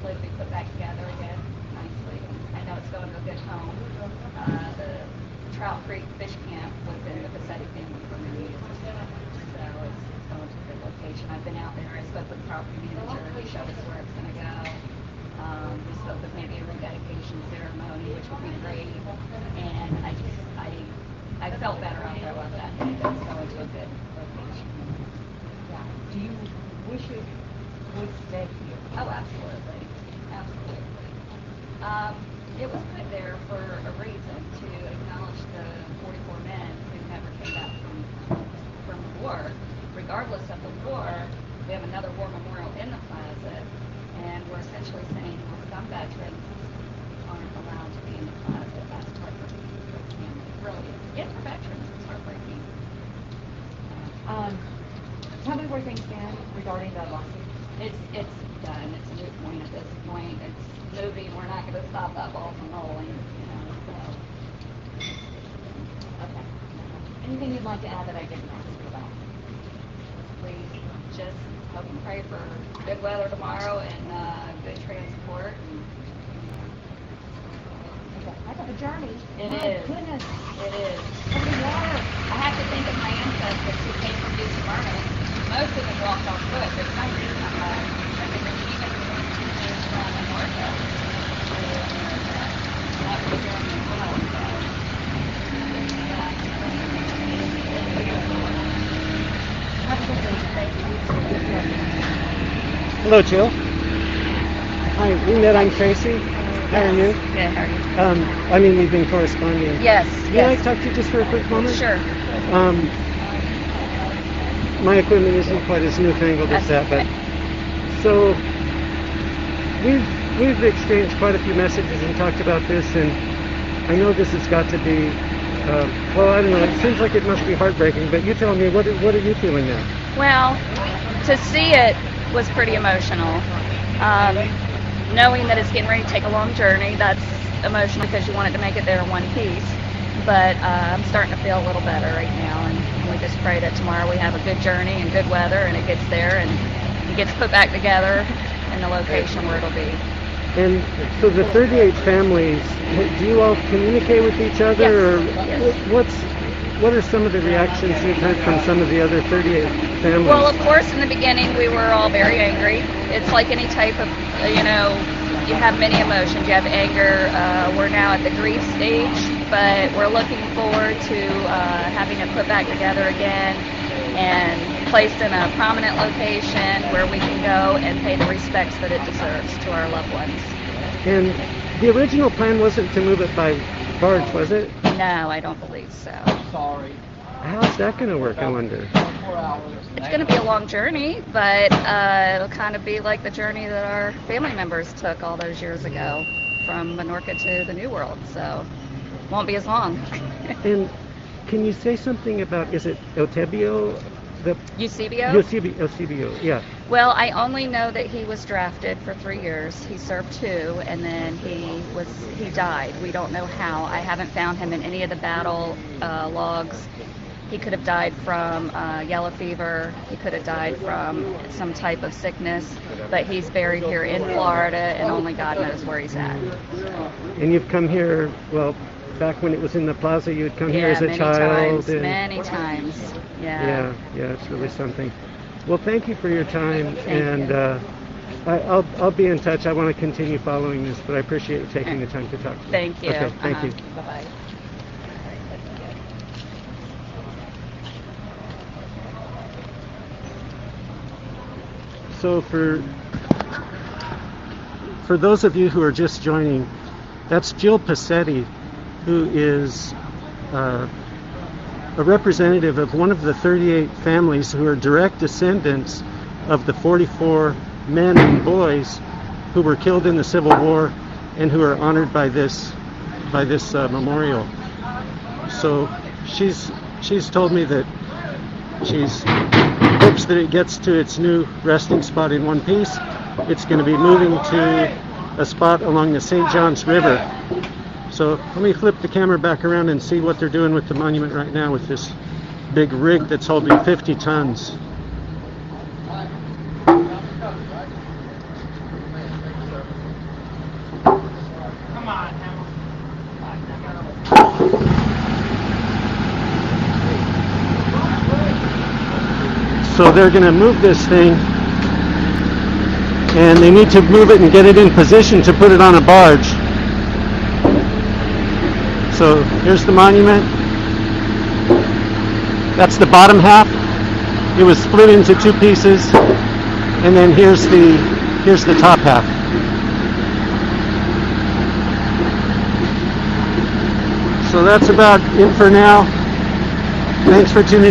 hopefully it'll be put back together again nicely. I know it's going to a good home. The Trout Creek Fish Camp was in the Pacetti family for many years. So it's going to a good location. I've been out there. I spoke with the property manager. He showed us where it's going to go. We spoke with maybe a rededication ceremony, which would be great. And I felt better after I left that day. That it's going to a good location. Yeah. Do you wish it would stay here? Oh, absolutely. Absolutely. It was put there for a reason, to acknowledge the 44 men who never came back from the war. Regardless of the war, we have another war memorial in the plaza, and we're essentially saying, well, some veterans aren't allowed to be in the plaza. That's heartbreaking for the family. It really is. Again, for veterans, it's heartbreaking. Tell me where things stand regarding the lawsuit. It's done. It's a moot point at this point. It's moving. We're not going to stop that ball from rolling. So. Okay. Anything you'd like to add that I didn't ask you about? Please just hope and pray for good weather tomorrow and good transport. Okay. That's a journey. It My is. Goodness. It is. Over the water. I have to think of my ancestors who came from New Smyrna. Most of them walked on foot. There's some reason I'm not. I think there's even two kids from Norfolk. That was a journey as well. So, Have a good day. Thank you. Hello, Jill. Hi, we met. I'm Tracy. How are you? Good. How are you? I mean, we've been corresponding. Yes. Can I talk to you just for a quick moment? Sure. My equipment isn't quite as newfangled as that, but okay. so we've exchanged quite a few messages and talked about this, and I know this has got to be. Well, I don't know. It seems like it must be heartbreaking, but you tell me, what are you feeling now? Well, to see it was pretty emotional. Knowing that it's getting ready to take a long journey, that's emotional because you wanted to make it there in one piece. But I'm starting to feel a little better right now, and we just pray that tomorrow we have a good journey and good weather, and it gets there and it gets put back together in the location where it'll be. And so the 38 families, do you all communicate with each other, Yes. or what are some of the reactions you've heard from some of the other 38 families? Well, of course, in the beginning we were all very angry. It's like any type of, you have many emotions. You have anger. We're now at the grief stage, but we're looking forward to having it put back together again and placed in a prominent location where we can go and pay the respects that it deserves to our loved ones. And the original plan wasn't to move it by barge, was it? No, I don't believe so. How's that going to work, I wonder? It's going to be a long journey, but it'll kind of be like the journey that our family members took all those years ago from Menorca to the New World, so it won't be as long. And can you say something about, is it Eusebio? Eusebio? Eusebio, yeah. Well, I only know that he was drafted for 3 years. He served 2, and then he died. We don't know how. I haven't found him in any of the battle logs. He could have died from yellow fever. He could have died from some type of sickness, but he's buried here in Florida, and only God knows where he's at. And you've come here, well, back when it was in the plaza, you'd come here as a child. Many times. Yeah. Yeah, it's really something. Well, thank you for your time, and I'll be in touch. I want to continue following this, but I appreciate you taking the time to talk to me. Thank you. Okay, thank you. Bye-bye. So for those of you who are just joining, that's Jill Pacetti, who is a representative of one of the 38 families who are direct descendants of the 44 men and boys who were killed in the Civil War and who are honored by this memorial. So she's told me that she's hopes that it gets to its new resting spot in one piece. It's going to be moving to a spot along the St. Johns River. So let me flip the camera back around and see what they're doing with the monument right now with this big rig that's holding 50 tons. So they're going to move this thing, and they need to move it and get it in position to put it on a barge. So here's the monument. That's the bottom half. It was split into two pieces, and then here's the top half. So that's about it for now. Thanks for tuning in.